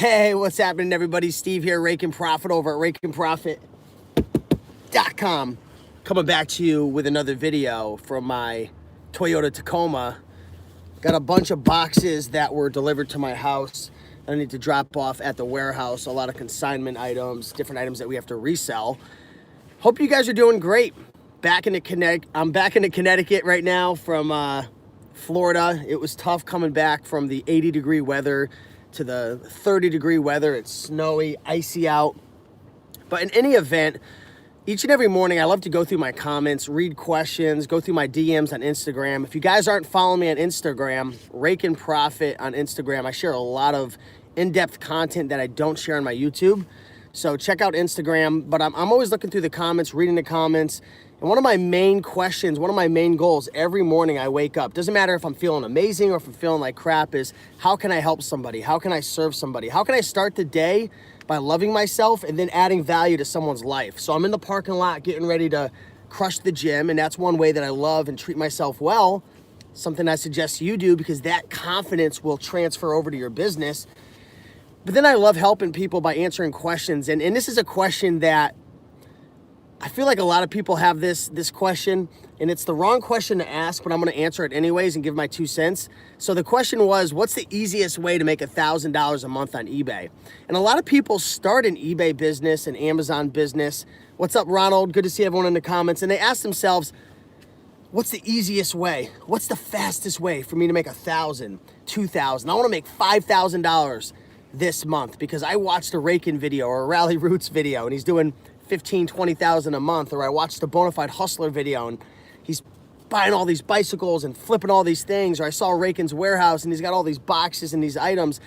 Hey, what's happening, everybody? Steve here, Rake and Profit over at rakeandprofit.com. Coming back to you with another video from my Toyota Tacoma. Got a bunch of boxes that were delivered to my house that I need to drop off at the warehouse. A lot of consignment items, different items that we have to resell. Hope you guys are doing great. I'm back into Connecticut right now from Florida. It was tough coming back from the 80-degree weather to the 30-degree weather. It's snowy, icy out. But in any event, each and every morning, I love to go through my comments, read questions, go through my DMs on Instagram. If you guys aren't following me on Instagram, Rake and Profit on Instagram, I share a lot of in-depth content that I don't share on my YouTube. So check out Instagram. But I'm always looking through the comments, reading the comments. And one of my main questions, one of my main goals every morning I wake up, doesn't matter if I'm feeling amazing or if I'm feeling like crap, is how can I help somebody? How can I serve somebody? How can I start the day by loving myself and then adding value to someone's life? So I'm in the parking lot getting ready to crush the gym, and that's one way that I love and treat myself well. Something I suggest you do, because that confidence will transfer over to your business. But then I love helping people by answering questions. And this is a question that I feel like a lot of people have this question, and it's the wrong question to ask, but I'm going to answer it anyways and give my 2 cents. So the question was, what's the easiest way to make $1,000 a month on eBay? And a lot of people start an eBay business, an Amazon business. What's up, Ronald? Good to see everyone in the comments. And they ask themselves, what's the easiest way? What's the fastest way for me to make $1,000, $2,000? I want to make $5,000 this month because I watched a Rakin video or a Rally Roots video, and he's doing 15, 20,000 a month. Or I watched the Bonafide Hustler video and he's buying all these bicycles and flipping all these things. Or I saw Rakin's warehouse and he's got all these boxes and these items.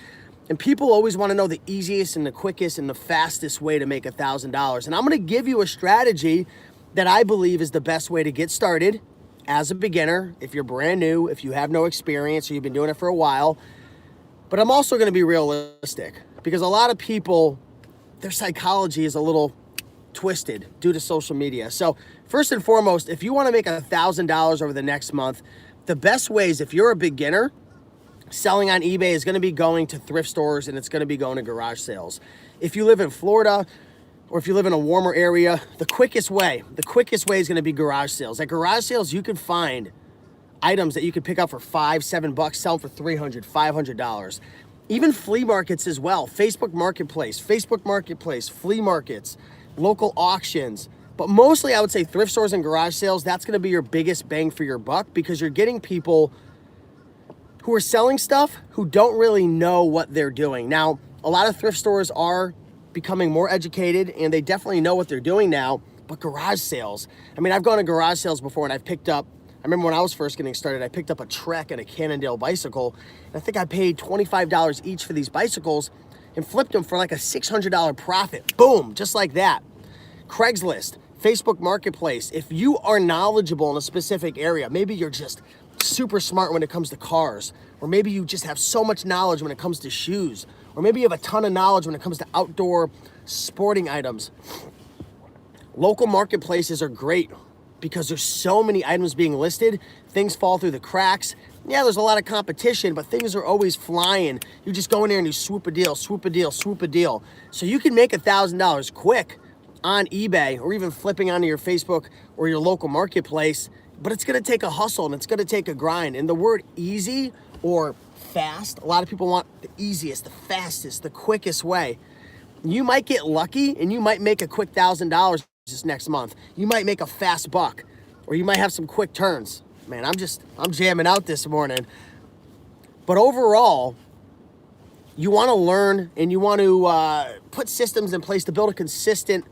And people always want to know the easiest and the quickest and the fastest way to make $1,000. And I'm going to give you a strategy that I believe is the best way to get started as a beginner, if you're brand new, if you have no experience or you've been doing it for a while. But I'm also going to be realistic, because a lot of people, their psychology is a little twisted due to social media. So first and foremost, if you want to make $1,000 over the next month, the best ways, if you're a beginner, selling on eBay is going to be going to thrift stores, and it's going to be going to garage sales. If you live in Florida, or if you live in a warmer area, the quickest way is going to be garage sales. At garage sales, you can find items that you can pick up for $5, $7, sell for $300, $500. Even flea markets as well. Facebook Marketplace, flea markets, local auctions. But mostly I would say thrift stores and garage sales. That's going to be your biggest bang for your buck, because you're getting people who are selling stuff who don't really know what they're doing. Now, a lot of thrift stores are becoming more educated and they definitely know what they're doing now. But garage sales, I mean, I've gone to garage sales before and I've picked up, I remember when I was first getting started, I picked up a Trek and a Cannondale bicycle. And I think I paid $25 each for these bicycles and flipped them for like a $600 profit. Boom, just like that. Craigslist, Facebook Marketplace. If you are knowledgeable in a specific area, maybe you're just super smart when it comes to cars, or maybe you just have so much knowledge when it comes to shoes, or maybe you have a ton of knowledge when it comes to outdoor sporting items. Local marketplaces are great because there's so many items being listed. Things fall through the cracks. Yeah, there's a lot of competition, but things are always flying. You just go in there and you swoop a deal, swoop a deal, swoop a deal. So you can make $1,000 quick on eBay, or even flipping onto your Facebook or your local marketplace. But it's going to take a hustle and it's going to take a grind. And the word easy or fast, a lot of people want the easiest, the fastest, the quickest way. You might get lucky and you might make a quick $1,000 this next month. You might make a fast buck, or you might have some quick turns. Man, I'm jamming out this morning. But overall, you want to learn and you want to put systems in place to build a consistent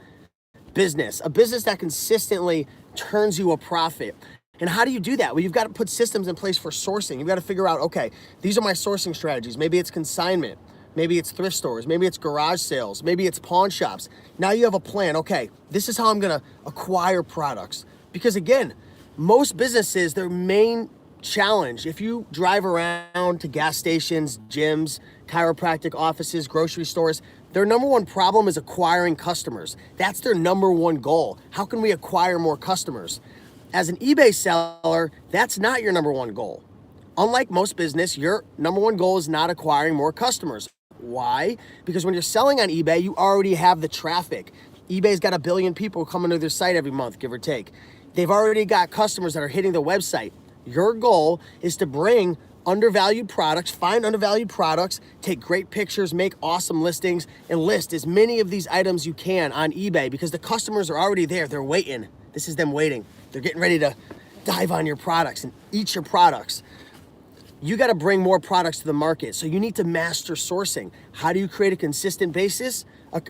business, a business that consistently turns you a profit. And how do you do that? Well, you've got to put systems in place for sourcing. You've got to figure out, okay, these are my sourcing strategies. Maybe it's consignment. Maybe it's thrift stores. Maybe it's garage sales. Maybe it's pawn shops. Now you have a plan. Okay, this is how I'm going to acquire products. Because again, most businesses, their main challenge, if you drive around to gas stations, gyms, chiropractic offices, grocery stores, their number one problem is acquiring customers. That's their number one goal. How can we acquire more customers? As an eBay seller, that's not your number one goal. Unlike most business, your number one goal is not acquiring more customers. Why? Because when you're selling on eBay, you already have the traffic. eBay's got 1 billion people coming to their site every month, give or take. They've already got customers that are hitting the website. Your goal is to bring undervalued products, find undervalued products, take great pictures, make awesome listings, and list as many of these items you can on eBay because the customers are already there. They're waiting. This is them waiting. They're getting ready to dive on your products and eat your products. You got to bring more products to the market. So you need to master sourcing. How do you create a consistent basis?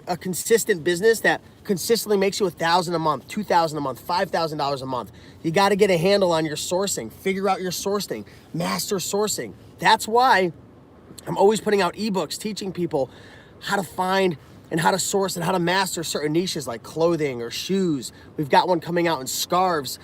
A consistent business that consistently makes you $1,000 a month, $2,000 a month, $5,000 a month. You got to get a handle on your sourcing. Figure out your sourcing. Master sourcing. That's why I'm always putting out ebooks teaching people how to find and how to source and how to master certain niches like clothing or shoes. We've got one coming out in scarves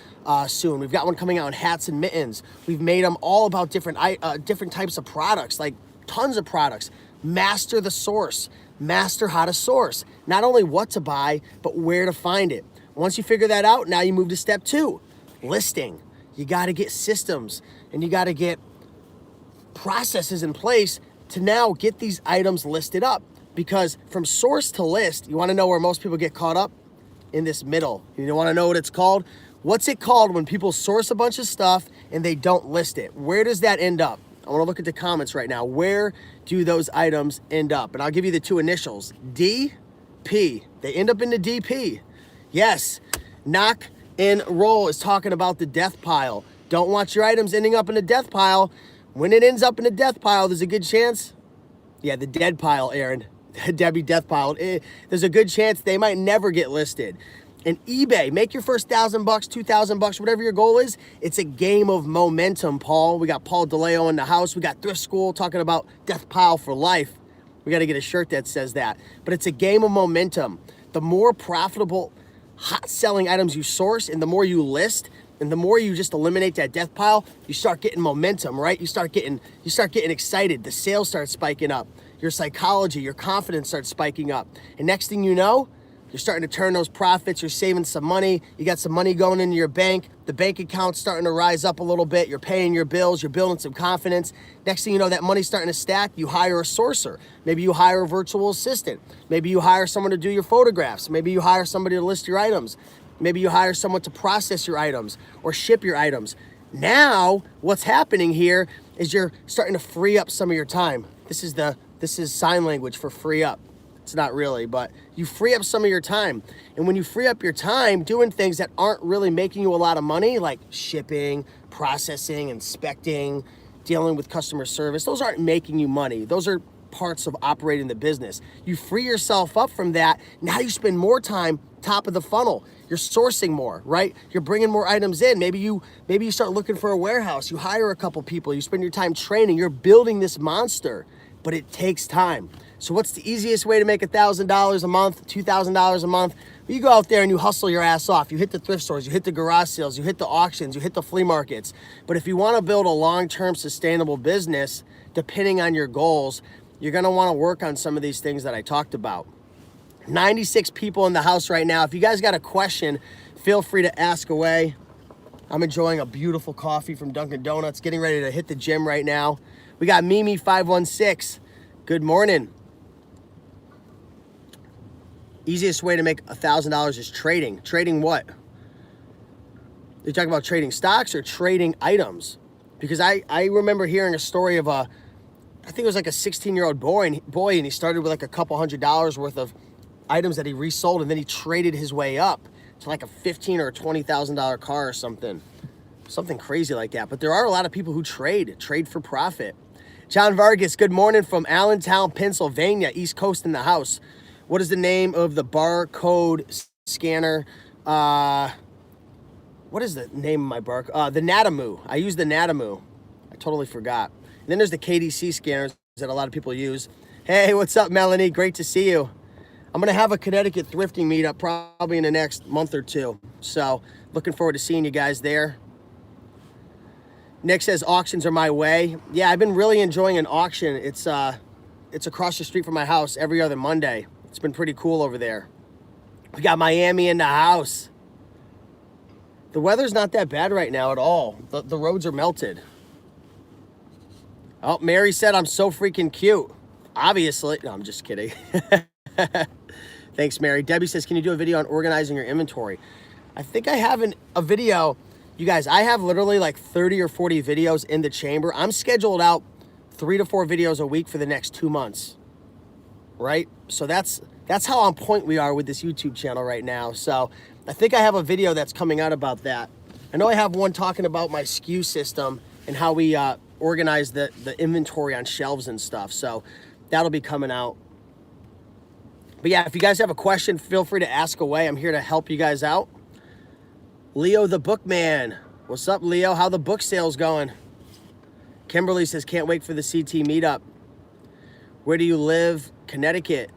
soon. We've got one coming out in hats and mittens. We've made them all about different types of products, like tons of products. Master the source. Master how to source. Not only what to buy, but where to find it. Once you figure that out, now you move to step 2, listing. You got to get systems and you got to get processes in place to now get these items listed up. Because from source to list, you want to know where most people get caught up? In this middle. You want to know what it's called? What's it called when people source a bunch of stuff and they don't list it? Where does that end up? I want to look at the comments right now. Where do those items end up? And I'll give you the 2 initials. DP. They end up in the DP. Yes. Knock and Roll is talking about the death pile. Don't want your items ending up in the death pile. When it ends up in the death pile, there's a good chance. Yeah, the dead pile, Aaron. Debbie death pile. There's a good chance they might never get listed. And eBay, make your first $1,000, $2,000, whatever your goal is. It's a game of momentum, Paul. We got Paul DeLeo in the house. We got Thrift School talking about death pile for life. We got to get a shirt that says that. But it's a game of momentum. The more profitable, hot-selling items you source and the more you list, and the more you just eliminate that death pile, you start getting momentum, right? You start getting excited. The sales start spiking up. Your psychology, your confidence starts spiking up. And next thing you know, you're starting to turn those profits. You're saving some money. You got some money going into your bank. The bank account's starting to rise up a little bit. You're paying your bills. You're building some confidence. Next thing you know, that money's starting to stack. You hire a sourcer. Maybe you hire a virtual assistant. Maybe you hire someone to do your photographs. Maybe you hire somebody to list your items. Maybe you hire someone to process your items or ship your items. Now, what's happening here is you're starting to free up some of your time. This is sign language for free up. It's not really, but you free up some of your time. And when you free up your time doing things that aren't really making you a lot of money, like shipping, processing, inspecting, dealing with customer service, those aren't making you money. Those are parts of operating the business. You free yourself up from that. Now you spend more time top of the funnel. You're sourcing more, right? You're bringing more items in. Maybe you start looking for a warehouse. You hire a couple people. You spend your time training. You're building this monster, but it takes time. So what's the easiest way to make $1,000 a month, $2,000 a month? You go out there and you hustle your ass off. You hit the thrift stores, you hit the garage sales, you hit the auctions, you hit the flea markets. But if you want to build a long-term sustainable business, depending on your goals, you're going to want to work on some of these things that I talked about. 96 people in the house right now. If you guys got a question, feel free to ask away. I'm enjoying a beautiful coffee from Dunkin' Donuts, getting ready to hit the gym right now. We got Mimi516. Good morning. Easiest way to make $1,000 is trading. Trading what? You talking about trading stocks or trading items? Because I remember hearing a story of I think it was like a 16-year-old boy, and he started with like a couple $100s worth of items that he resold, and then he traded his way up to like a $15,000 or a $20,000 car or something crazy like that. But there are a lot of people who trade for profit. John Vargas, good morning from Allentown, Pennsylvania, East Coast in the house. What is the name of the barcode scanner? What is the name of my barcode? The Natamu. I use the Natamu. I totally forgot. And then there's the KDC scanners that a lot of people use. Hey, what's up, Melanie? Great to see you. I'm going to have a Connecticut thrifting meetup probably in the next month or two. So looking forward to seeing you guys there. Nick says auctions are my way. Yeah, I've been really enjoying an auction. It's across the street from my house every other Monday. It's been pretty cool over there. We got Miami in the house. The weather's not that bad right now at all. The roads are melted. Oh, Mary said I'm so freaking cute. Obviously. No, I'm just kidding. Thanks, Mary. Debbie says, can you do a video on organizing your inventory? I think I have a video. You guys, I have literally like 30 or 40 videos in the chamber. I'm scheduled out 3 to 4 videos a week for the next 2 months, right? So that's how on point we are with this YouTube channel right now. So I think I have a video that's coming out about that. I know I have one talking about my SKU system and how we organize the inventory on shelves and stuff. So that'll be coming out. But yeah, if you guys have a question, feel free to ask away. I'm here to help you guys out. Leo the Bookman. What's up, Leo? How the book sales going? Kimberly says, can't wait for the CT meetup. Where do you live? Connecticut.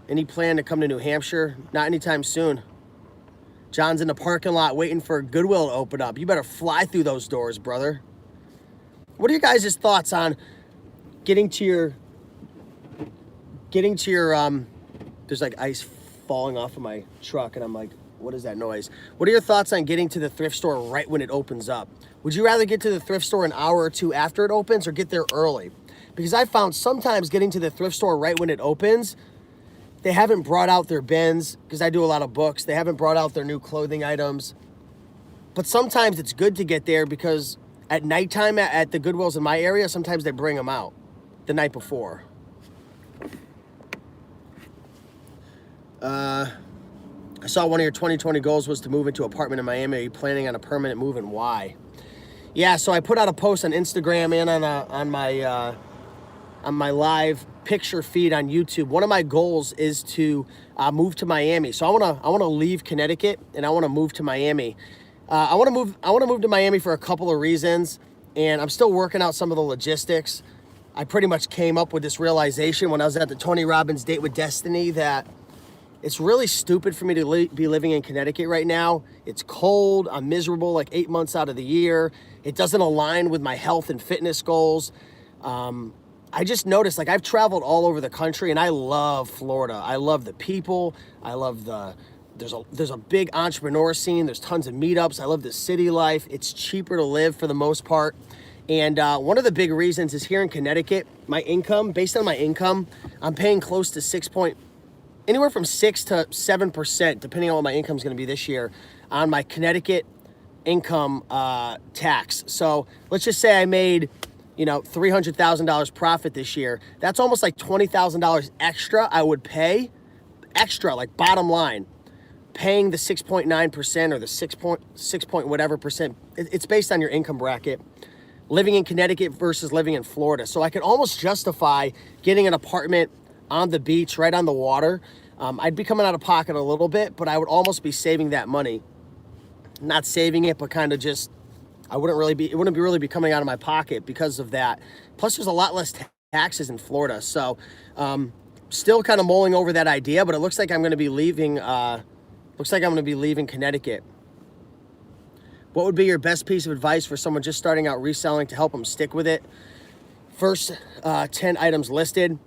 Any plan to come to New Hampshire? Not anytime soon. John's in the parking lot waiting for Goodwill to open up. You better fly through those doors, brother. What are your guys' thoughts on getting to your there's like ice falling off of my truck and I'm like, what is that noise? What are your thoughts on getting to the thrift store right when it opens up? Would you rather get to the thrift store an hour or two after it opens or get there early? Because I found sometimes getting to the thrift store right when it opens, they haven't brought out their bins, because I do a lot of books. They haven't brought out their new clothing items. But sometimes it's good to get there because at nighttime at the Goodwills in my area, sometimes they bring them out the night before. I saw one of your 2020 goals was to move into an apartment in Miami. Are you planning on a permanent move and why? Yeah, so I put out a post on Instagram and on my live picture feed on YouTube. One of my goals is to move to Miami. So I wanna leave Connecticut and I wanna move to Miami. I wanna move to Miami for a couple of reasons, and I'm still working out some of the logistics. I pretty much came up with this realization when I was at the Tony Robbins Date with Destiny that it's really stupid for me to be living in Connecticut right now. It's cold, I'm miserable like 8 months out of the year. It doesn't align with my health and fitness goals. I just noticed, like, I've traveled all over the country and I love Florida. I love the people. I love there's a big entrepreneur scene. There's tons of meetups. I love the city life. It's cheaper to live for the most part. And one of the big reasons is here in Connecticut, my income, based on my income, I'm paying close to anywhere from 6 to 7%, depending on what my income is going to be this year, on my Connecticut income tax. So let's just say I made, $300,000 profit this year. That's almost like $20,000 extra I would pay, extra, like bottom line, paying the 6.9% or the 6 point whatever percent. It's based on your income bracket, living in Connecticut versus living in Florida. So I could almost justify getting an apartment on the beach, right on the water. I'd be coming out of pocket a little bit, but I would almost be saving that money. Not saving it, but kind of just, it wouldn't really be coming out of my pocket because of that. Plus there's a lot less taxes in Florida. So still kind of mulling over that idea, but it looks like I'm going to be leaving, Connecticut. What would be your best piece of advice for someone just starting out reselling to help them stick with it? First 10 items listed.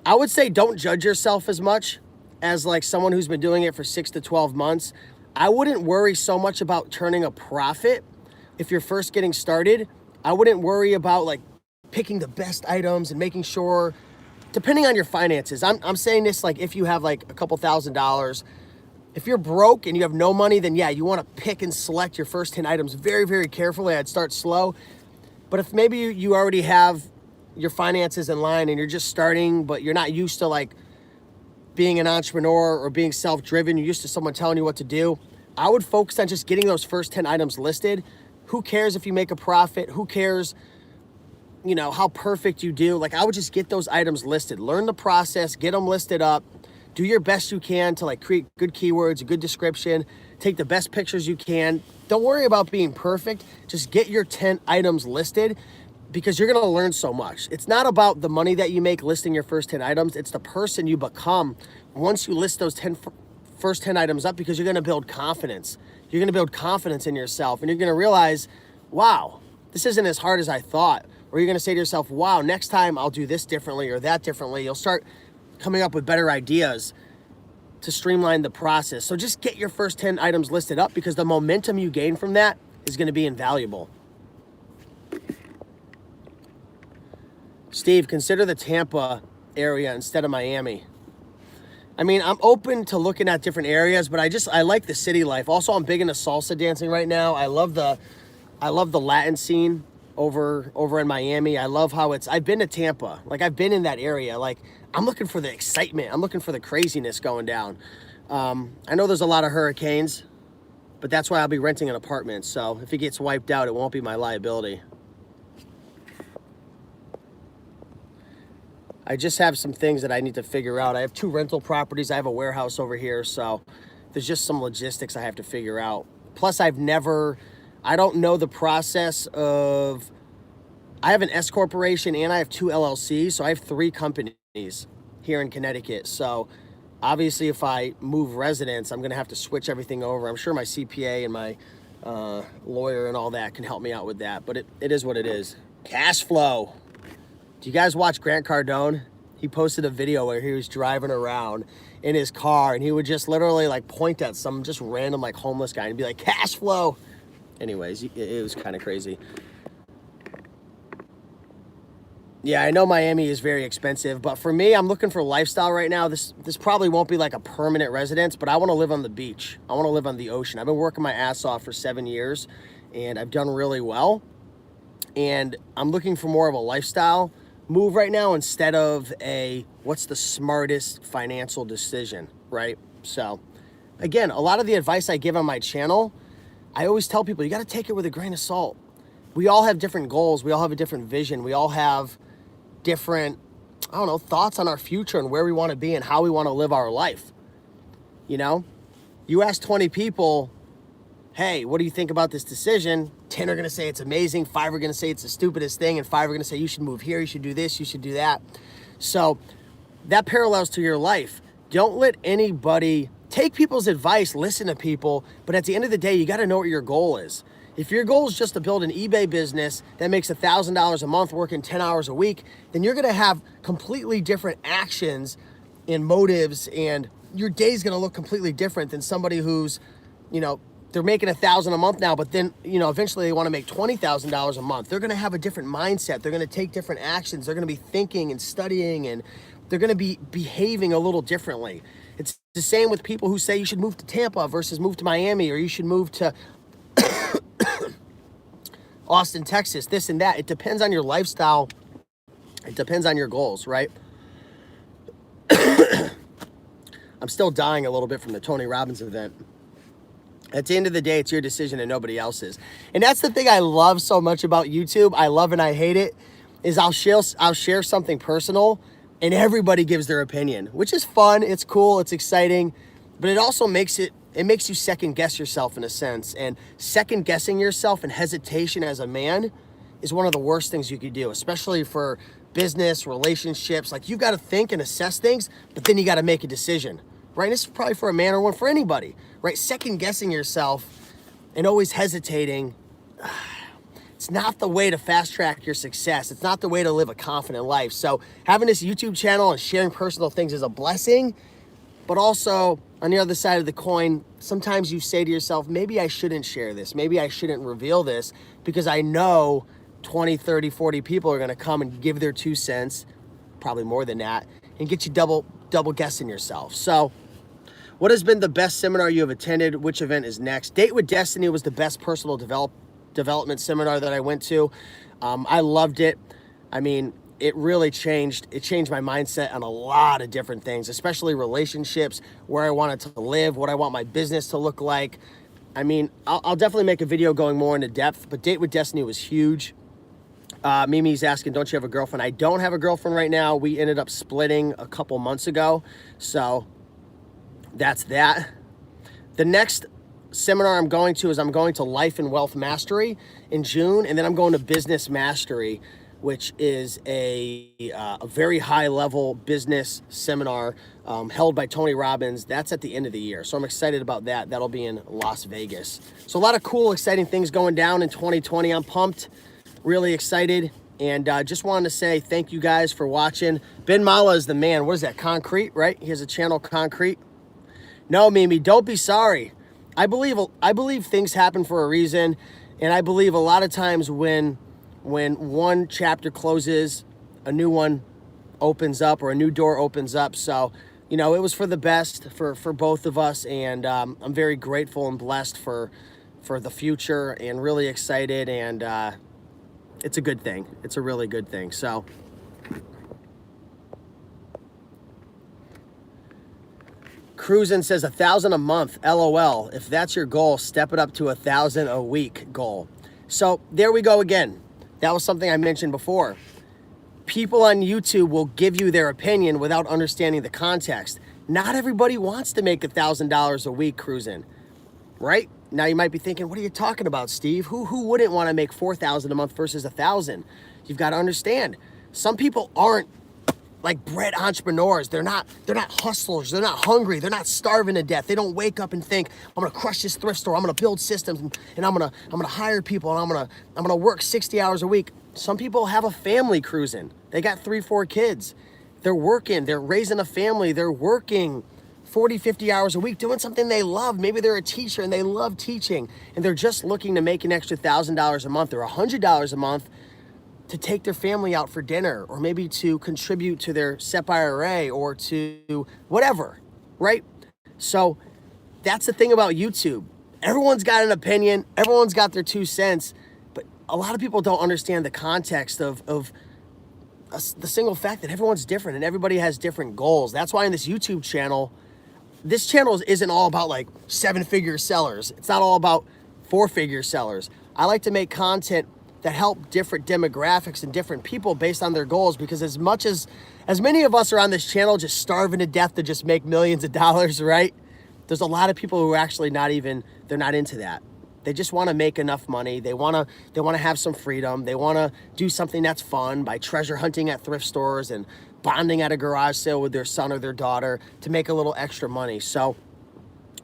I would say don't judge yourself as much as like someone who's been doing it for 6 to 12 months. I wouldn't worry so much about turning a profit if you're first getting started. I wouldn't worry about like picking the best items and making sure, depending on your finances. I'm saying this like if you have like a couple $1,000s. If you're broke and you have no money, then yeah, you want to pick and select your first 10 items very, very carefully. I'd start slow. But if maybe you already have your finances in line and you're just starting, but you're not used to like being an entrepreneur or being self-driven, you're used to someone telling you what to do, I would focus on just getting those first 10 items listed. Who cares if you make a profit? Who cares, how perfect you do? Like, I would just get those items listed, learn the process, get them listed up, do your best you can to like create good keywords, a good description, take the best pictures you can. Don't worry about being perfect. Just get your 10 items listed, because you're going to learn so much. It's not about the money that you make listing your first 10 items. It's the person you become once you list those first 10 items up, because you're going to build confidence. You're going to build confidence in yourself, and you're going to realize, wow, this isn't as hard as I thought. Or you're going to say to yourself, wow, next time I'll do this differently or that differently. You'll start coming up with better ideas to streamline the process. So just get your first 10 items listed up, because the momentum you gain from that is going to be invaluable. Steve, consider the Tampa area instead of Miami? I mean, I'm open to looking at different areas, but I like the city life. Also, I'm big into salsa dancing right now. I love the Latin scene over in Miami. I love how I've been to Tampa. Like, I've been in that area. Like, I'm looking for the excitement. I'm looking for the craziness going down. I know there's a lot of hurricanes, but that's why I'll be renting an apartment. So if it gets wiped out, it won't be my liability. I just have some things that I need to figure out. I have 2 rental properties. I have a warehouse over here. So there's just some logistics I have to figure out. Plus, I don't know the process of, I have an S corporation and I have 2 LLCs. So I have 3 companies here in Connecticut. So obviously if I move residence, I'm going to have to switch everything over. I'm sure my CPA and my lawyer and all that can help me out with that. But it is what it is. Cash flow. Do you guys watch Grant Cardone? He posted a video where he was driving around in his car and he would just literally like point at some just random like homeless guy and be like, cash flow. Anyways, it was kind of crazy. Yeah, I know Miami is very expensive, but for me, I'm looking for lifestyle right now. This probably won't be like a permanent residence, but I want to live on the beach. I want to live on the ocean. I've been working my ass off for 7 years and I've done really well. And I'm looking for more of a lifestyle move right now instead of what's the smartest financial decision, right? So again, a lot of the advice I give on my channel, I always tell people, you got to take it with a grain of salt. We all have different goals. We all have a different vision. We all have different, I don't know, thoughts on our future and where we want to be and how we want to live our life. You know, you ask 20 people, hey, what do you think about this decision? 10 are going to say it's amazing. 5 are going to say it's the stupidest thing. And 5 are going to say you should move here. You should do this. You should do that. So that parallels to your life. Don't let anybody take people's advice, listen to people. But at the end of the day, you got to know what your goal is. If your goal is just to build an eBay business that makes $1,000 a month working 10 hours a week, then you're going to have completely different actions and motives, and your day's going to look completely different than somebody who's, you know, they're making $1,000 a month now, but then, you know, eventually they want to make $20,000 a month. They're going to have a different mindset. They're going to take different actions. They're going to be thinking and studying, and they're going to be behaving a little differently. It's the same with people who say you should move to Tampa versus move to Miami, or you should move to Austin, Texas, this and that. It depends on your lifestyle. It depends on your goals, right? I'm still dying a little bit from the Tony Robbins event. At the end of the day, it's your decision and nobody else's. And that's the thing I love so much about YouTube. I love and I hate it, is I'll share something personal and everybody gives their opinion, which is fun. It's cool. It's exciting. But it also makes you second guess yourself in a sense. And second guessing yourself and hesitation as a man is one of the worst things you could do, especially for business, relationships. Like, you got to think and assess things, but then you got to make a decision, right? This is probably for a man or one for anybody, right? Second guessing yourself and always hesitating, it's not the way to fast track your success. It's not the way to live a confident life. So having this YouTube channel and sharing personal things is a blessing, but also on the other side of the coin, sometimes you say to yourself, maybe I shouldn't share this. Maybe I shouldn't reveal this, because I know 20, 30, 40 people are going to come and give their 2 cents, probably more than that, and get you double guessing yourself. So what has been the best seminar you have attended? Which event is next? Date with Destiny was the best personal development seminar that I went to. I loved it. I mean, it really changed my mindset on a lot of different things, especially relationships, where I wanted to live, what I want my business to look like. I mean, I'll definitely make a video going more into depth, but Date with Destiny was huge. Mimi's asking, don't you have a girlfriend? I don't have a girlfriend right now. We ended up splitting a couple months ago. So that's that. The next seminar I'm going to is I'm going to Life and Wealth Mastery in June, and then I'm going to Business Mastery, which is a very high level business seminar held by Tony Robbins. That's at the end of the year. So I'm excited about that. That'll be in Las Vegas. So a lot of cool, exciting things going down in 2020. I'm pumped, really excited. And just wanted to say thank you guys for watching. Ben Mala is the man. What is that? Concrete, right? He has a channel, Concrete. No, Mimi, don't be sorry. I believe things happen for a reason. And I believe a lot of times when one chapter closes, a new one opens up or a new door opens up. So, you know, it was for the best for both of us. And I'm very grateful and blessed for the future and really excited. And it's a good thing. It's a really good thing. So Cruisin says 1,000 a month, LOL. If that's your goal, step it up to 1,000 a week goal. So there we go again. That was something I mentioned before. People on YouTube will give you their opinion without understanding the context. Not everybody wants to make $1,000 a week cruising, right? Now you might be thinking, what are you talking about, Steve? Who wouldn't want to make $4,000 a month versus 1,000? You've got to understand. Some people aren't like bred entrepreneurs. They're not hustlers. They're not hungry. They're not starving to death. They don't wake up and think, I'm gonna crush this thrift store. I'm gonna build systems and I'm gonna hire people and I'm gonna work 60 hours a week. Some people have a family cruising. They got 3-4 kids. They're working, they're raising a family, they're working 40, 50 hours a week doing something they love. Maybe they're a teacher and they love teaching and they're just looking to make an extra $1,000 a month or $100 a month to take their family out for dinner, or maybe to contribute to their SEP IRA or to whatever, right? So that's the thing about YouTube. Everyone's got an opinion, everyone's got their 2 cents, but a lot of people don't understand the context of the single fact that everyone's different and everybody has different goals. That's why in this YouTube channel, this channel isn't all about like 7-figure sellers. It's not all about 4-figure sellers. I like to make content that help different demographics and different people based on their goals, because as many of us are on this channel just starving to death to just make millions of dollars, right? There's a lot of people who are actually they're not into that. They just want to make enough money. They want to have some freedom. They want to do something that's fun by treasure hunting at thrift stores and bonding at a garage sale with their son or their daughter to make a little extra money. So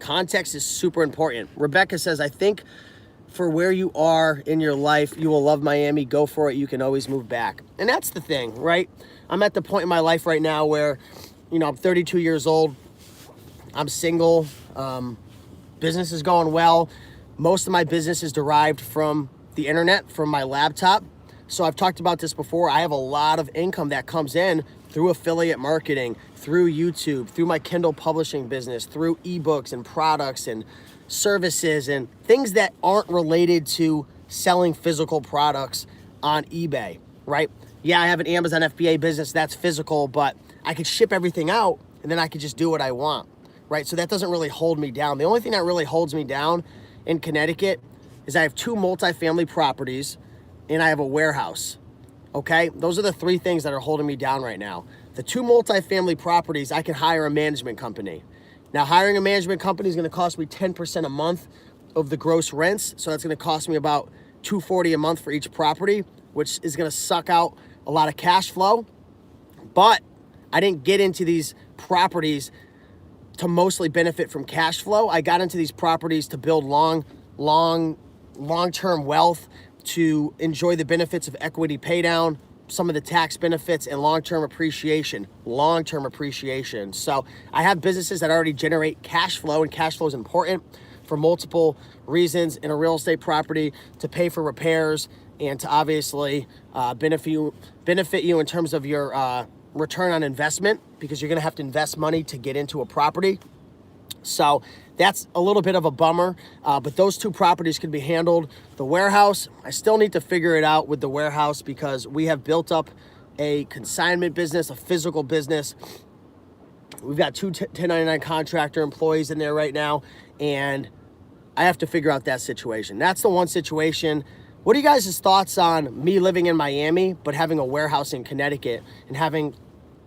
context is super important. Rebecca says, I think for where you are in your life, you will love Miami. Go for it. You can always move back. And that's the thing, right? I'm at the point in my life right now where, you know, I'm 32 years old. I'm single. Business is going well. Most of my business is derived from the internet, from my laptop. So I've talked about this before. I have a lot of income that comes in through affiliate marketing, through YouTube, through my Kindle publishing business, through ebooks and products and services and things that aren't related to selling physical products on eBay, right? Yeah, I have an Amazon FBA business that's physical, but I could ship everything out and then I could just do what I want, right? So that doesn't really hold me down. The only thing that really holds me down in Connecticut is I have 2 multifamily properties and I have a warehouse, okay? Those are the 3 things that are holding me down right now. The 2 multifamily properties, I can hire a management company. Now, hiring a management company is going to cost me 10% a month of the gross rents. So that's going to cost me about $240 a month for each property, which is going to suck out a lot of cash flow. But I didn't get into these properties to mostly benefit from cash flow. I got into these properties to build long-term wealth, to enjoy the benefits of equity pay down, some of the tax benefits, and long-term appreciation. So I have businesses that already generate cash flow, and cash flow is important for multiple reasons in a real estate property: to pay for repairs and to obviously benefit you in terms of your return on investment, because you're going to have to invest money to get into a property. So that's a little bit of a bummer, but those 2 properties can be handled. The warehouse, I still need to figure it out with the warehouse, because we have built up a consignment business, a physical business. We've got 2 1099 contractor employees in there right now, and I have to figure out that situation. That's the one situation. What are you guys' thoughts on me living in Miami, but having a warehouse in Connecticut and having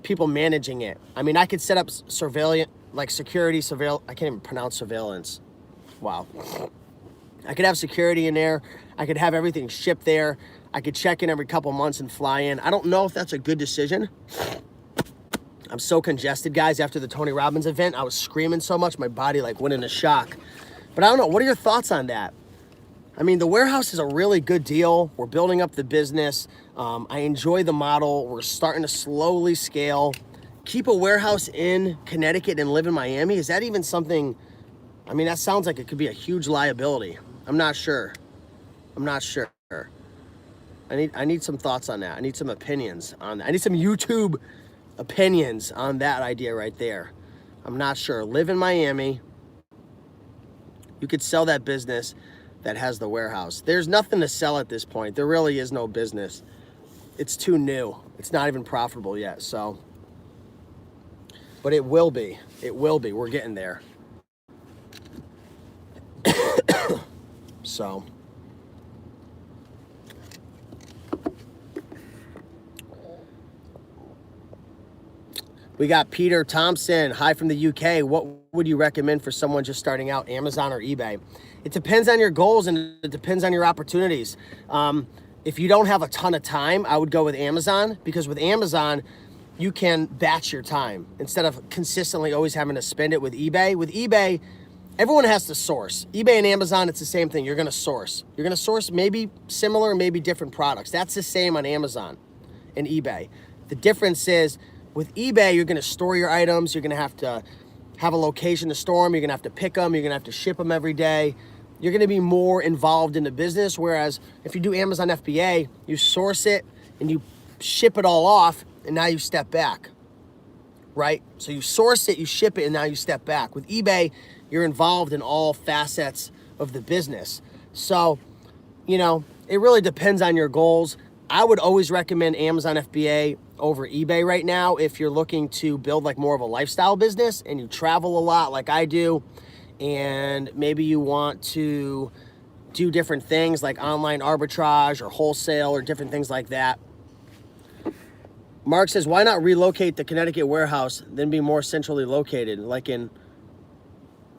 people managing it? I mean, I could set up surveillance, like security I can't even pronounce surveillance. Wow. I could have security in there. I could have everything shipped there. I could check in every couple months and fly in. I don't know if that's a good decision. I'm so congested, guys. After the Tony Robbins event, I was screaming so much, my body like went into shock. But I don't know. What are your thoughts on that? I mean, the warehouse is a really good deal. We're building up the business. I enjoy the model. We're starting to slowly scale. Keep a warehouse in Connecticut and live in Miami? Is that even something? I mean, that sounds like it could be a huge liability. I'm not sure. I need some thoughts on that. I need some opinions on that. I need some YouTube opinions on that idea right there. I'm not sure. Live in Miami. You could sell that business that has the warehouse. There's nothing to sell at this point. There really is no business. It's too new. It's not even profitable yet. So, but it will be. It will be. We're getting there. So, we got Peter Thompson. Hi from the UK. What would you recommend for someone just starting out, Amazon or eBay? It depends on your goals and it depends on your opportunities. If you don't have a ton of time, I would go with Amazon, because with Amazon, you can batch your time instead of consistently always having to spend it with eBay. With eBay, everyone has to source. eBay and Amazon, it's the same thing. You're gonna source. You're gonna source maybe similar, maybe different products. That's the same on Amazon and eBay. The difference is with eBay, you're gonna store your items. You're gonna have to have a location to store them. You're gonna have to pick them. You're gonna have to ship them every day. You're gonna be more involved in the business. Whereas if you do Amazon FBA, you source it and you ship it all off, and now you step back, right? So you source it, you ship it, and now you step back. With eBay, you're involved in all facets of the business. So, you know, it really depends on your goals. I would always recommend Amazon FBA over eBay right now if you're looking to build like more of a lifestyle business and you travel a lot like I do, and maybe you want to do different things like online arbitrage or wholesale or different things like that. Mark says, why not relocate the Connecticut warehouse, then be more centrally located, like in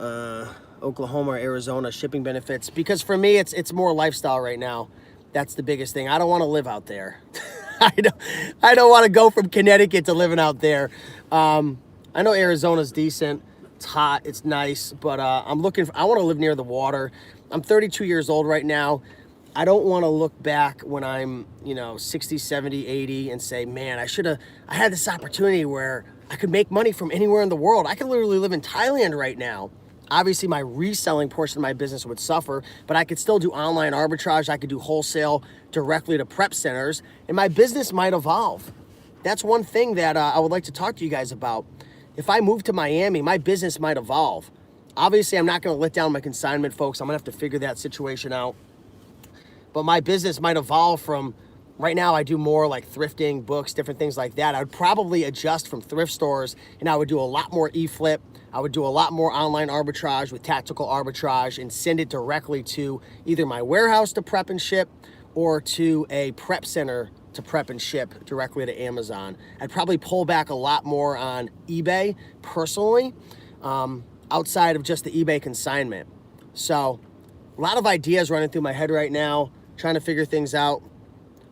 Oklahoma or Arizona, shipping benefits? Because for me, it's more lifestyle right now. That's the biggest thing. I don't want to live out there. I don't want to go from Connecticut to living out there. I know Arizona's decent. It's hot. It's nice. But I want to live near the water. I'm 32 years old right now. I don't want to look back when I'm, 60, 70, 80 and say, man, I had this opportunity where I could make money from anywhere in the world. I could literally live in Thailand right now. Obviously, my reselling portion of my business would suffer, but I could still do online arbitrage. I could do wholesale directly to prep centers, and my business might evolve. That's one thing that I would like to talk to you guys about. If I move to Miami, my business might evolve. Obviously, I'm not going to let down my consignment folks. I'm going to have to figure that situation out. But my business might evolve from, right now I do more like thrifting, books, different things like that. I would probably adjust from thrift stores, and I would do a lot more e-flip. I would do a lot more online arbitrage with tactical arbitrage and send it directly to either my warehouse to prep and ship or to a prep center to prep and ship directly to Amazon. I'd probably pull back a lot more on eBay personally, outside of just the eBay consignment. So a lot of ideas running through my head right now, trying to figure things out.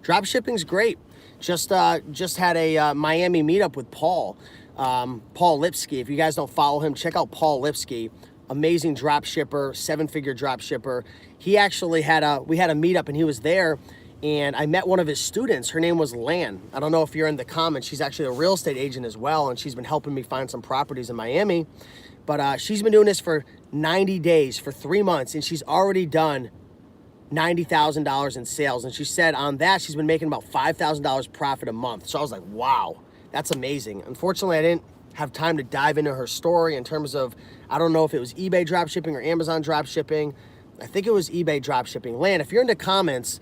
Dropshipping's great. Just had a Miami meetup with Paul Lipsky. If you guys don't follow him, check out Paul Lipsky. Amazing drop shipper, 7-figure drop shipper. He actually we had a meetup and he was there, and I met one of his students. Her name was Lan. I don't know if you're in the comments. She's actually a real estate agent as well, and she's been helping me find some properties in Miami. But she's been doing this for 90 days, for 3 months, and she's already done $90,000 in sales. And she said on that, she's been making about $5,000 profit a month. So I was like, wow, that's amazing. Unfortunately, I didn't have time to dive into her story in terms of, I don't know if it was eBay dropshipping or Amazon dropshipping. I think it was eBay dropshipping. Lan, if you're in the comments,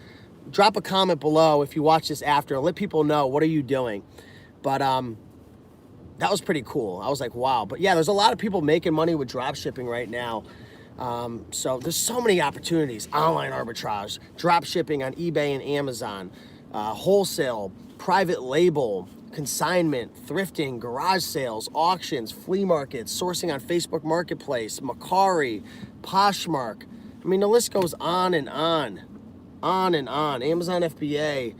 drop a comment below if you watch this after and let people know, what are you doing? But that was pretty cool. I was like, wow. But yeah, there's a lot of people making money with dropshipping right now. So there's so many opportunities: online arbitrage, drop shipping on eBay and Amazon, wholesale, private label, consignment, thrifting, garage sales, auctions, flea markets, sourcing on Facebook Marketplace, Macari, Poshmark. I mean, the list goes on and on and on. Amazon FBA.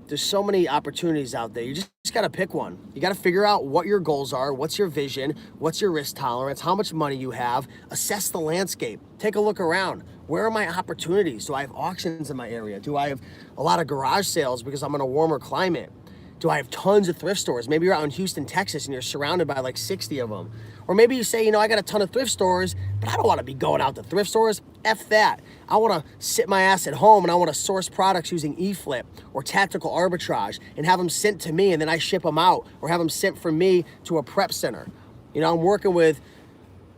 There's so many opportunities out there. You just got to pick one. You got to figure out what your goals are, what's your vision, what's your risk tolerance, how much money you have, assess the landscape, take a look around. Where are my opportunities? Do I have auctions in my area? Do I have a lot of garage sales because I'm in a warmer climate? Do I have tons of thrift stores? Maybe you're out in Houston, Texas, and you're surrounded by like 60 of them. Or maybe you say, you know, I got a ton of thrift stores, but I don't want to be going out to thrift stores. F that. I want to sit my ass at home and I want to source products using eFlip or tactical arbitrage and have them sent to me and then I ship them out, or have them sent from me to a prep center. You know, I'm working with,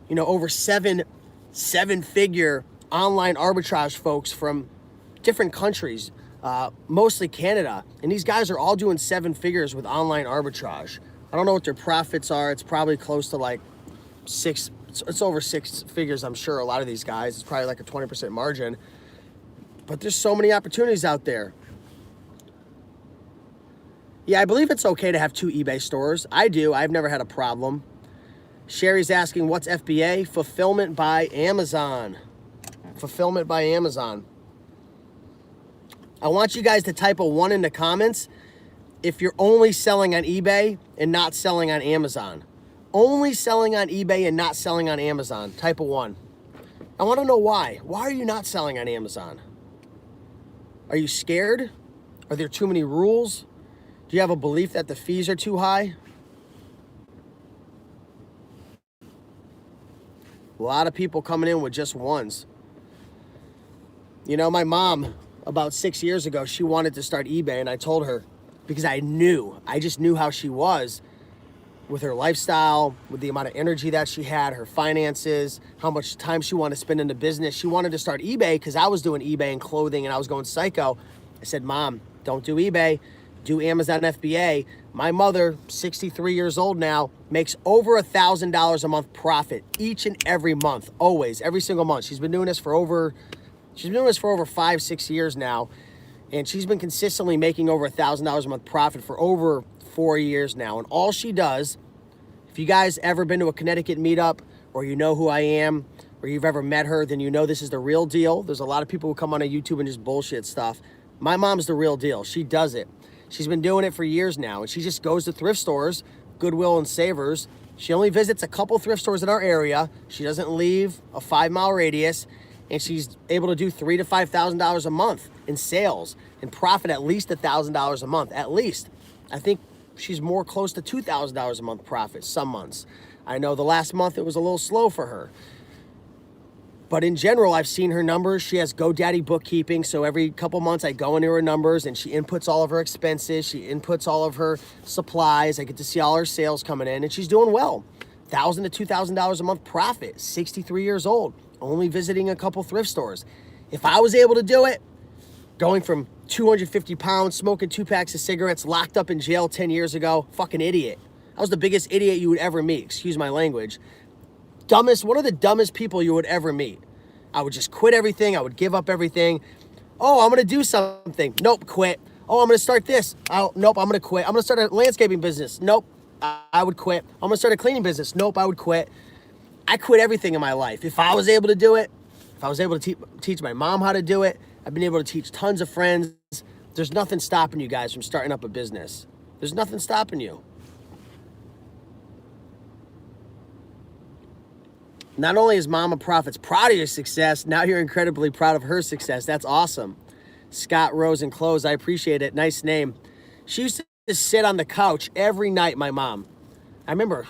you know, over seven-figure online arbitrage folks from different countries, mostly Canada. And these guys are all doing 7 figures with online arbitrage. I don't know what their profits are. It's probably close to like it's over 6 figures, I'm sure, a lot of these guys. It's probably like a 20% margin. But there's so many opportunities out there. Yeah, I believe it's okay to have 2 eBay stores. I do. I've never had a problem. Sherry's asking, what's FBA? Fulfillment by Amazon. Fulfillment by Amazon. I want you guys to type a 1 in the comments if you're only selling on eBay and not selling on Amazon. Only selling on eBay and not selling on Amazon. Type a 1. I want to know why. Why are you not selling on Amazon? Are you scared? Are there too many rules? Do you have a belief that the fees are too high? A lot of people coming in with just 1s. You know, my mom, about 6 years ago, she wanted to start eBay, and I told her, because I just knew how she was with her lifestyle, with the amount of energy that she had, her finances, how much time she wanted to spend in the business. She wanted to start eBay because I was doing eBay and clothing and I was going psycho. I said, Mom, don't do eBay, do Amazon FBA. My mother, 63 years old now, makes over $1,000 a month profit each and every month, always, every single month. She's been doing this for over 5-6 years now, and she's been consistently making over $1,000 a month profit for over 4 years now. And all she does, if you guys ever been to a Connecticut meetup, or you know who I am, or you've ever met her, then you know this is the real deal. There's a lot of people who come on YouTube and just bullshit stuff. My mom's the real deal. She does it. She's been doing it for years now, and she just goes to thrift stores, Goodwill and Savers. She only visits a couple thrift stores in our area. She doesn't leave a 5-mile radius, and she's able to do $3,000 to $5,000 a month in sales and profit at least $1,000 a month, at least. I think she's more close to $2,000 a month profit some months. I know the last month it was a little slow for her. But in general, I've seen her numbers. She has GoDaddy bookkeeping, so every couple months I go into her numbers and she inputs all of her expenses. She inputs all of her supplies. I get to see all her sales coming in, and she's doing well. $1,000 to $2,000 a month profit, 63 years old, only visiting a couple thrift stores. If I was able to do it, going from 250 pounds, smoking 2 packs of cigarettes, locked up in jail 10 years ago, fucking idiot. I was the biggest idiot you would ever meet, excuse my language. One of the dumbest people you would ever meet. I would just quit everything. I would give up everything. Oh, I'm going to do something. Nope, quit. Oh, I'm going to start this. Oh, nope, I'm going to quit. I'm going to start a landscaping business. Nope, I would quit. I'm going to start a cleaning business. Nope, I would quit. I quit everything in my life. If I was able to do it, if I was able to teach my mom how to do it, I've been able to teach tons of friends. There's nothing stopping you guys from starting up a business. There's nothing stopping you. Not only is Mama Profits proud of your success, now you're incredibly proud of her success. That's awesome. Scott Rose and Clothes, I appreciate it. Nice name. She used to sit on the couch every night, my mom. I remember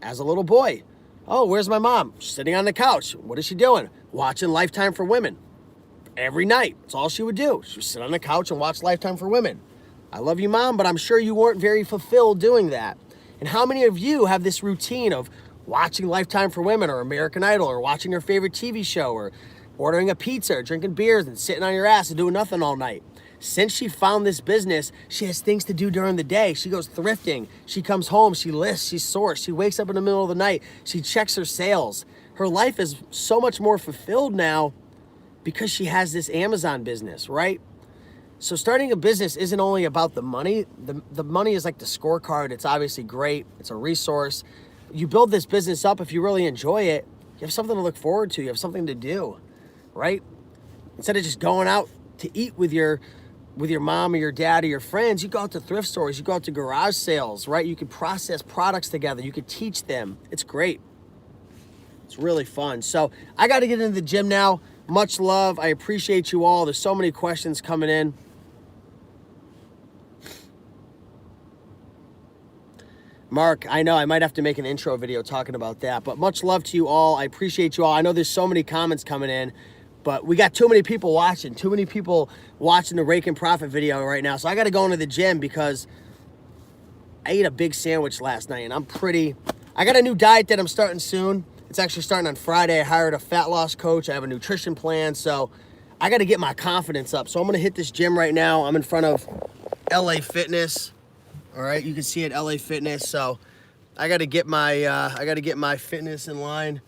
as a little boy. Oh, where's my mom? She's sitting on the couch. What is she doing? Watching Lifetime for Women. Every night. That's all she would do. She would sit on the couch and watch Lifetime for Women. I love you, Mom, but I'm sure you weren't very fulfilled doing that. And how many of you have this routine of watching Lifetime for Women or American Idol or watching your favorite TV show or ordering a pizza or drinking beers and sitting on your ass and doing nothing all night? Since she found this business, she has things to do during the day. She goes thrifting. She comes home. She lists. She sources. She wakes up in the middle of the night. She checks her sales. Her life is so much more fulfilled now because she has this Amazon business, right? So starting a business isn't only about the money. The money is like the scorecard. It's obviously great. It's a resource. You build this business up, if you really enjoy it, you have something to look forward to. You have something to do, right? Instead of just going out to eat with your mom or your dad or your friends, you go out to thrift stores, you go out to garage sales, right? You can process products together. You can teach them. It's great. It's really fun. So I got to get into the gym now. Much love. I appreciate you all. There's so many questions coming in. Mark, I know I might have to make an intro video talking about that, but much love to you all. I appreciate you all. I know there's so many comments coming in, but we got too many people watching the Rake and Profit video right now. So I got to go into the gym because I ate a big sandwich last night and I got a new diet that I'm starting soon. It's actually starting on Friday. I hired a fat loss coach. I have a nutrition plan. So I got to get my confidence up. So I'm going to hit this gym right now. I'm in front of LA Fitness. All right, you can see it, LA Fitness. So I got to get my fitness in line.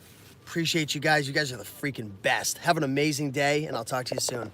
Appreciate you guys. You guys are the freaking best. Have an amazing day, and I'll talk to you soon.